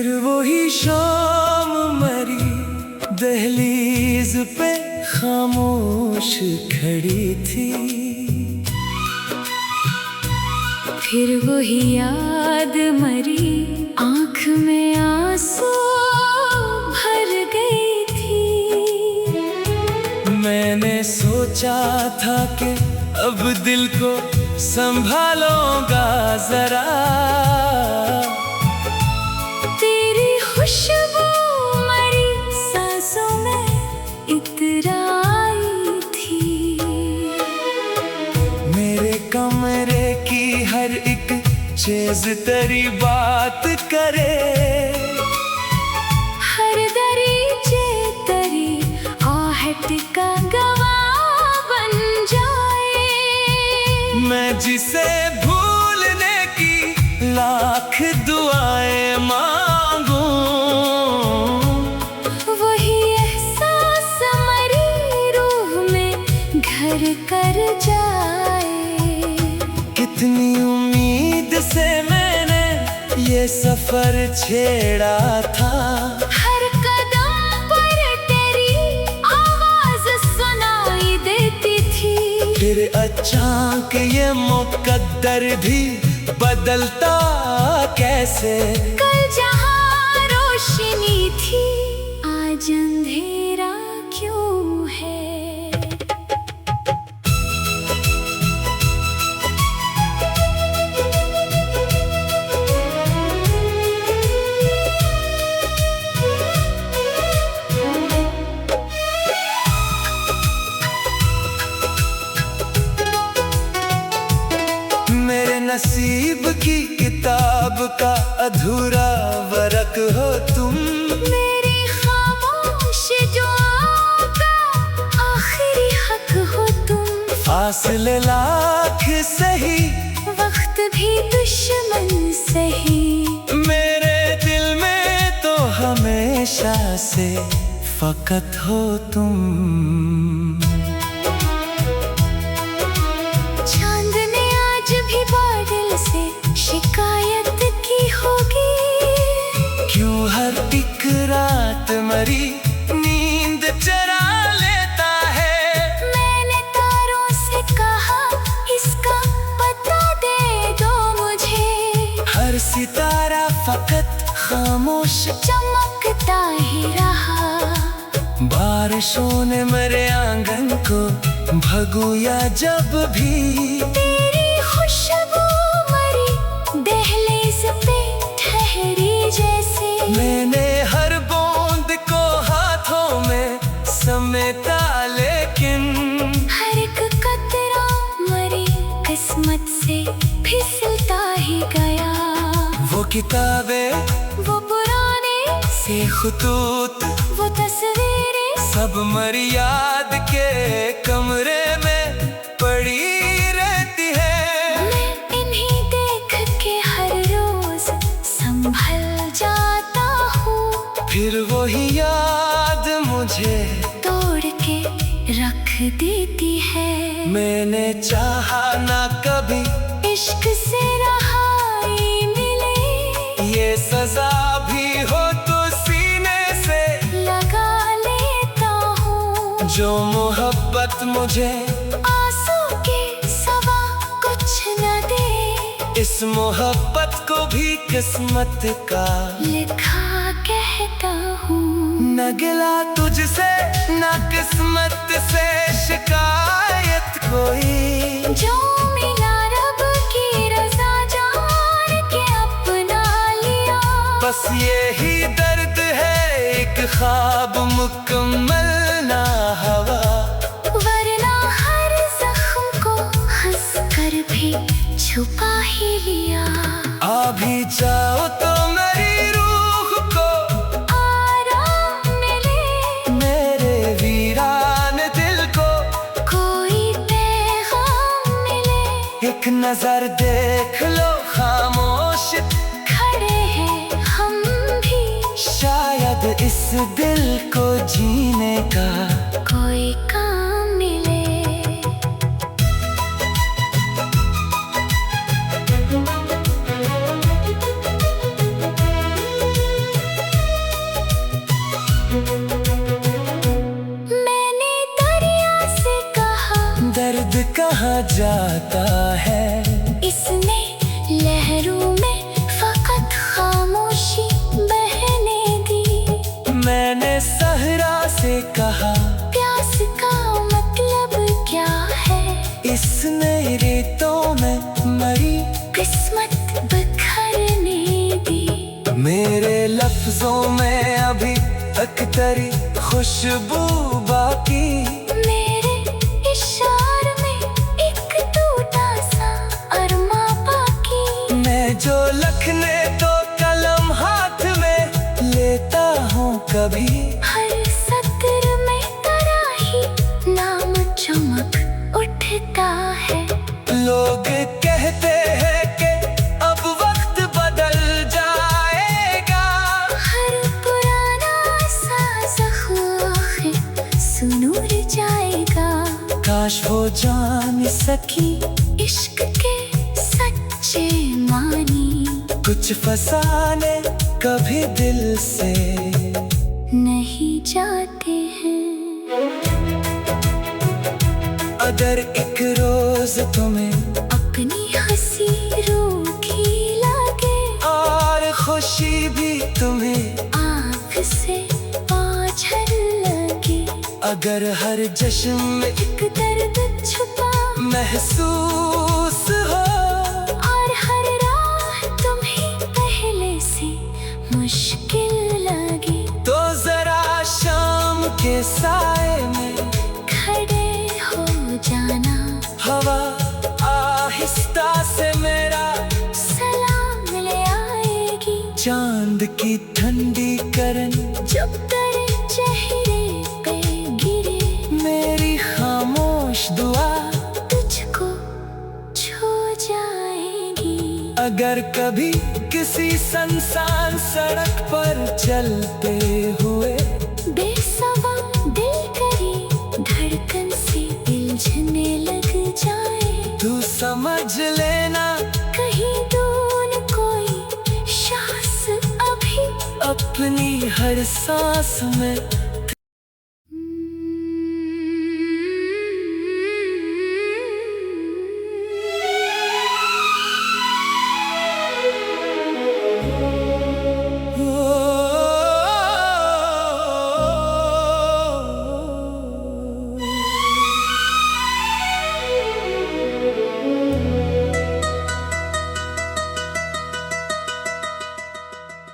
फिर वही शाम मरी, दहलीज पे खामोश खड़ी थी। फिर वही याद मरी, आँख में आंसू भर गई थी। मैंने सोचा था कि अब दिल को संभालूंगा जरा, तेरी खुशबू मरी सांसों में इतराई थी। मेरे कमरे की हर एक चीज तेरी बात करे, हर दरीचे तेरी आहट का गवाह बन जाए। मैं जिसे भूलने की लाख दुआएं मांगूं, वही एहसास मरी रूह में घर कर जाए। कितनी उम्मीद से मैंने ये सफर छेड़ा था, हर कदम पर तेरी आवाज सुनाई देती थी। फिर अचानक ये मुकद्दर भी बदलता कैसे। कल जहाँ रोशनी थी, आज अंधेरा क्यों है। मेरे नसीब की किताब का अधूरा वर्क हो तुम, मेरी खामोश दुआओं का आखिरी हक हो तुम। फासले लाख सही, वक्त भी दुश्मन सही, मेरे दिल में तो हमेशा से फकत हो तुम। चांद ने आज भी बादल से शिकायत की होगी। क्यों हर एक रात मरी नींद चरा लेता है। मैंने तारों से कहा इसका पता दे दो मुझे, हर सितारा फकत खामोश चमकता ही रहा। बारिशों ने मेरे आंगन को भगोया जब भी, तेरी खुशबू मरी दहलीज पे ठहरी जैसे। मैंने हर बूंद को हाथों में समेटा, लेकिन हर एक कतरा मरी किस्मत से फिसलता ही गया। वो किताबें, वो पुराने से खुतूत, वो तस्वीरें सब मरी याद के कमरे में पड़ी रहती है। मैं इन्हीं देख के हर रोज संभल जाता हूँ। फिर वही याद मुझे तोड़ के रख देती है। मैंने चाहा ना कभी इश्क से रहाई मिले, ये सजा भी हो तो सीने से लगा लेता हूँ। जो मोहब्बत मुझे आंसू के सवा कुछ न दे, इस मोहब्बत को भी किस्मत का लिखा कहता हूँ। न गिला तुझसे न किस्मत से शिकायत कोई, जो मिला रब की रज़ा जान के अपना लिया। बस यही दर्द है एक ख्वाब मुकम्मल ना हवा। वरना हर जख्म को हंस कर भी छुपा ही लिया। आ भी जाओ तो मेरी रूह को आराम मिले, मेरे वीरान दिल को कोई पैगाम मिले। एक नजर देख लो खामोश खड़े हैं हम भी, शायद इस दिल को जीने का कोई काम मिले। कहाँ जाता है। इसने लहरों में फकत खामोशी बहने दी। मैंने सहरा से कहा प्यास का मतलब क्या है। इसने रेतों में मरी किस्मत बिखरने दी। मेरे लफ्जों में अभी तक तेरी खुशबू बाकी। मेरे इशारे में एक टूटा सा अरमा बाकी। मैं जो लिखने तो कलम हाथ में लेता हूँ कभी। हर सत्र में तेरा ही नाम चमक उठता है। लोग कहते हैं कि अब वक्त बदल जाएगा। हर पुराना सा ज़ख्म आखिर सुनूर जाएगा। काश वो जान सकी इश्क के सच्चे मानी कुछ फसाने कभी दिल से नहीं जाते हैं। अगर एक रोज तुम्हें अपनी हंसी रूखी लगे और खुशी भी तुम्हें आँख से ओझल लगे। अगर हर जश्न में एक दर्द छुपा महसूस हो और हर राह तुम्हें पहले से मुश्किल लगे। तो जरा शाम के साए में खड़े हो जाना। हवा आहिस्ता से मेरा सलाम ले आएगी। चांद की ठंडी करन जब तेरे चेहरे पे गिरे मेरी खामोश दुआ तुझको छू जाएगी। अगर कभी किसी सुनसान सड़क पर चलते हुए बेसवा दिल करे धड़कन से उलझने लग जाए। तू समझ लेना कहीं दूर कोई सांस अभी अपनी हर सांस में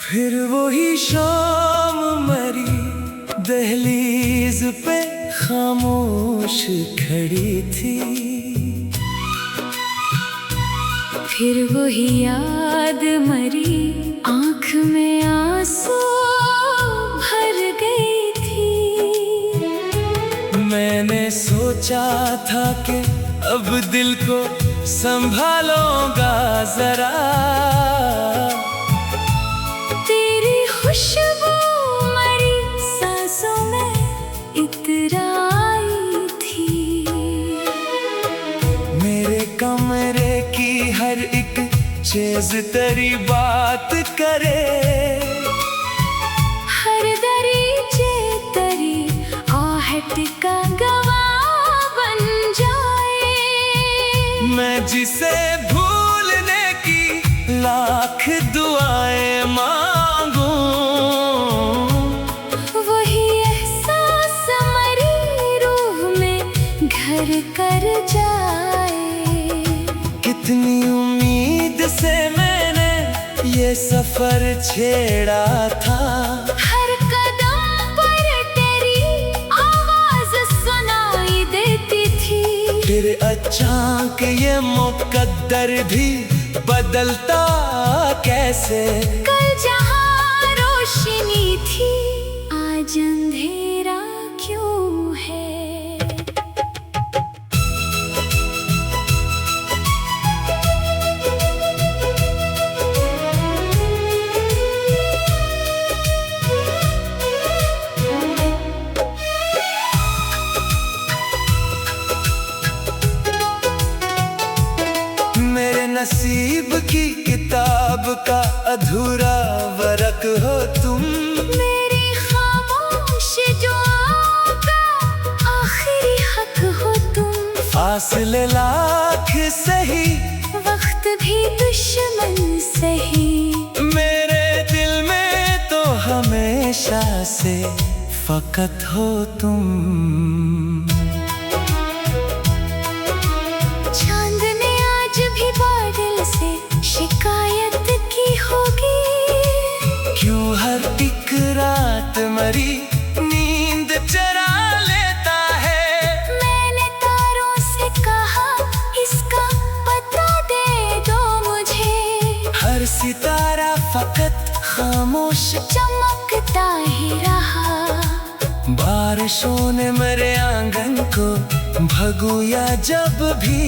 फिर वही शाम मरी दहलीज पे खामोश खड़ी थी। फिर वही याद मरी आँख में आंसू भर गई थी। मैंने सोचा था कि अब दिल को संभालूंगा जरा। तेरी खुशबू मरी सांसों में इतराई थी। मेरे कमरे की हर एक चीज तेरी बात करे। हर दरीचे तेरी आहट का गवाह बन जाए। मैं जिसे भूलने की लाख दुआएं मांगूं वही एहसास मरी रूह में घर कर जाए। कितनी उम्मीद से मैंने ये सफर छेड़ा था। हर कदम पर तेरी आवाज सुनाई देती थी। फिर अचानक ये मुकद्दर भी बदलता कैसे। कल जहाँ रोशनी थी आज अंधेरा क्यों है। मेरे नसीब की किताब का अधूरा वर्क हो तुम। मेरी खामोश दुआओं का आखिरी हक हो तुम। फासले लाख सही, वक्त भी दुश्मन सही, मेरे दिल में तो हमेशा से फकत हो तुम। चांद ने आज भी बादल से शिकायत की होगी, क्यों हर एक रात मरी नींद चरा लेता है। मैंने तारों से कहा इसका पता दे दो मुझे, हर सितारा फकत खामोश चमकता ही रहा। बारिशों ने मेरे आंगन को भगोया जब भी,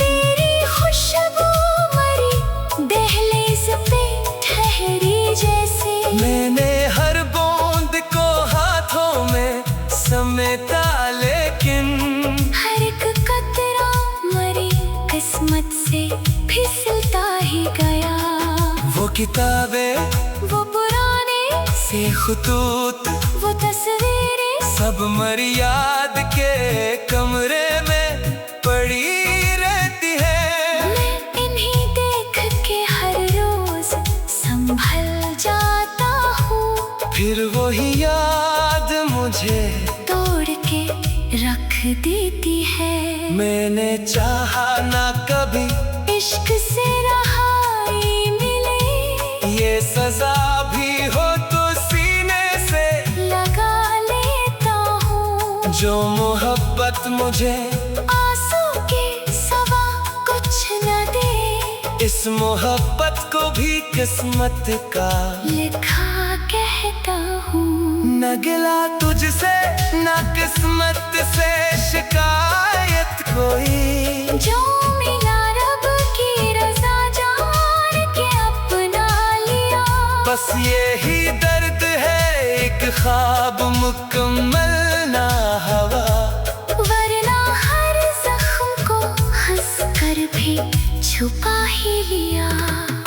तेरी खुशबू मरी दहलीज पे ठहरी जैसे, मैंने हर बूंद को हाथों में समेटा लेकिन हर एक कतरा मरी किस्मत से फिसलता ही गया। वो किताबें, वो पुराने से खुतूत, वो तस्वीरें सब मरी याद के कमरे में पड़ी रहती है। मैं इन्हीं देख के हर रोज संभल जाता हूँ, फिर वही याद मुझे तोड़ के रख देती है। मैंने चाहा ना कभी इश्क से रहाई मिले, ये सजा भी हो तो सीने से लगा लेता हूँ। जो मोहब्बत मुझे आंसू के सवा कुछ न दे, इस मोहब्बत को भी किस्मत का लिखा कहता हूँ। न गिला तुझसे न किस्मत से शिकायत कोई, जो मिला रब की रज़ा जान के अपना लिया, बस यही दर्द है एक ख्वाब मुकम्मल ना हवा। वरना हर जख्म को हंस कर भी छुपा ही लिया।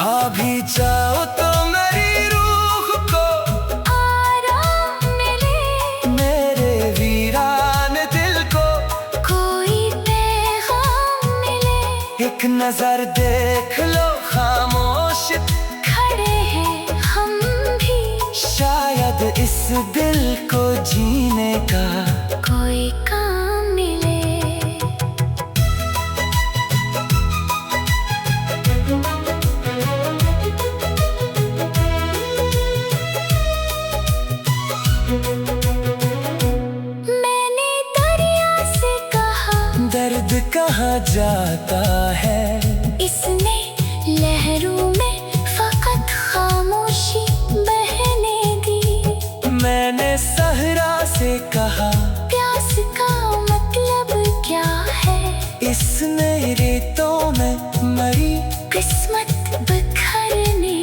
आ भी जाओ तो मेरी रूह को आराम मिले, मेरे वीरान दिल को कोई पैगाम मिले, एक नजर देख लो खामोश खड़े हैं हम भी, शायद इस दिल को जीने का कोई काम मिले। मैंने दरिया से कहा दर्द कहाँ जाता है, इसने लहरों में फकत खामोशी बहने दी। मैंने सहरा से कहा प्यास का मतलब क्या है, इसने रेतों में मरी किस्मत बिखरने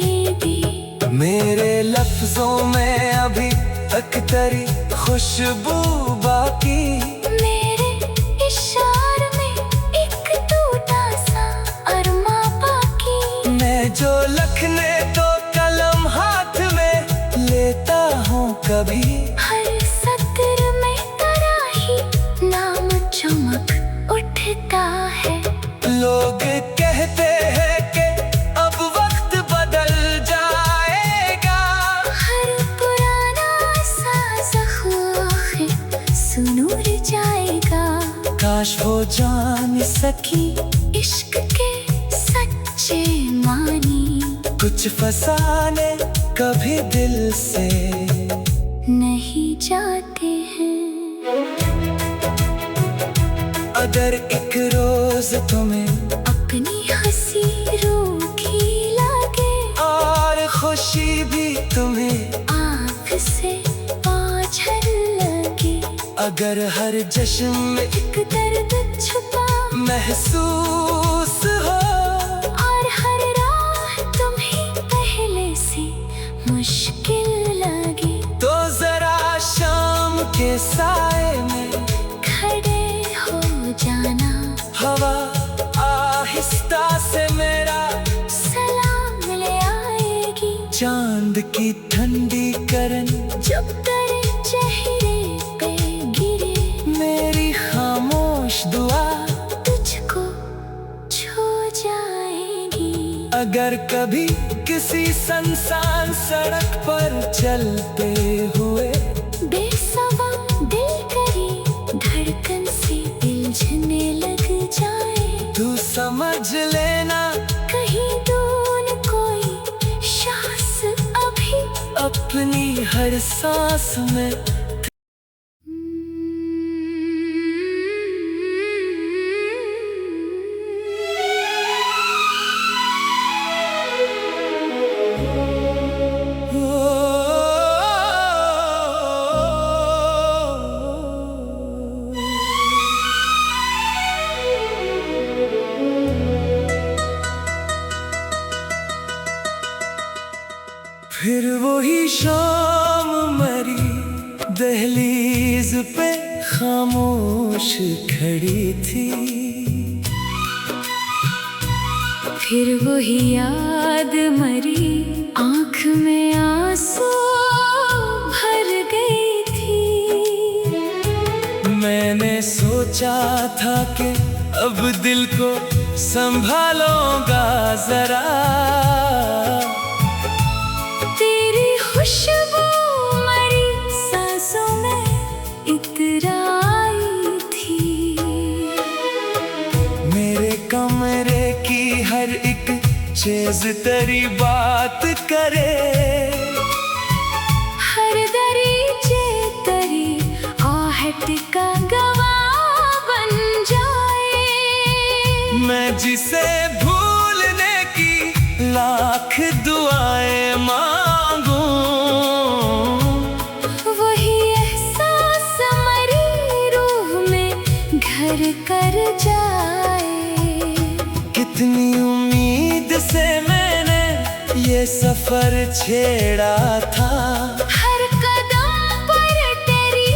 दी। मेरे लफ्जों में अभी तक तेरी खुशबू बाकी, मेरे इशारे में एक टूटा सा अरमा बाकी। मैं जो लिखने तो कलम हाथ में लेता हूँ कभी, हर सत्र में तेरा ही नाम चमक उठता है। लोग कहते हैं कि अब वक्त बदल जाएगा, हर पुराना सा ज़ख्म सुनूर जाएगा। काश वो जान सकी इश्क के सच्चे मानी कुछ फसाने कभी दिल से नहीं जाते हैं। अगर एक रोज तुम्हें अपनी हंसी रूखी लगे, और खुशी भी तुम्हें आँख से ओझल लगे, अगर हर जश्न में एक दर्द छुपा महसूस हो, और हर राह तुम्हें पहले से मुश्किल लगे, तो जरा शाम के साए में खड़े हो जाना। हवा आहिस्ता से मेरा सलाम ले आएगी, चांद की ठंडी करन जब तेरे चेहरे पे गिरे। मेरी खामोश दुआ तुझ अगर कभी किसी सुनसान सड़क पर चलते हुए बेसवा दिल करे धड़कन से उलझने लग जाए, तू समझ लेना कहीं दूर कोई सांस अभी अपनी हर सांस में। फिर वही शाम मरी दहलीज पे खामोश खड़ी थी, फिर वही याद मरी आँख में आंसू भर गई थी। मैंने सोचा था कि अब दिल को संभालूंगा जरा, खुशबू मरी सांसों में इतर आई थी। मेरे कमरे की हर एक चीज तेरी बात करे, हर दरीचे तेरी आहट का गवाह बन जाए। मैं जिसे भूलने की लाख दुआएं मांगूं, घर कर जाए। कितनी उम्मीद से मैंने ये सफर छेड़ा था, हर कदम पर तेरी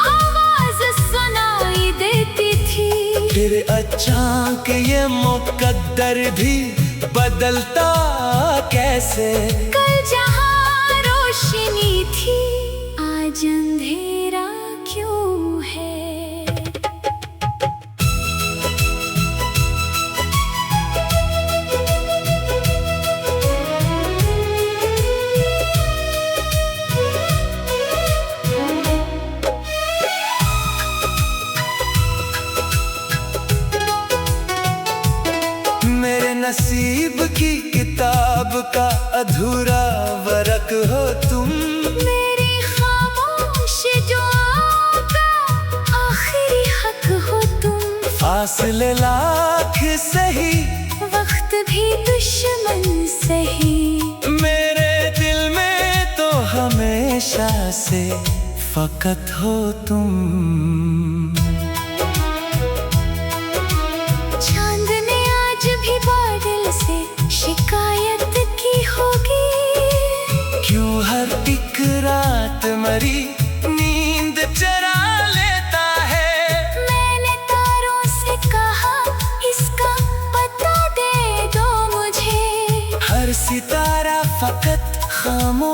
आवाज सुनाई देती थी। फिर अचानक ये मुकद्दर भी बदलता कैसे, कल जहाँ रोशनी थी आज अंधेरा क्यों है। नसीब की किताब का अधूरा वर्क हो तुम, मेरी खामोश दुआओं का आखिरी हक हो तुम। फासले लाख सही वक्त भी दुश्मन सही, मेरे दिल में तो हमेशा से फकत हो तुम। शिकायत की होगी क्यों हर एक रात मरी नींद चरा लेता है। मैंने तारों से कहा इसका पता दे दो मुझे, हर सितारा फकत खामोश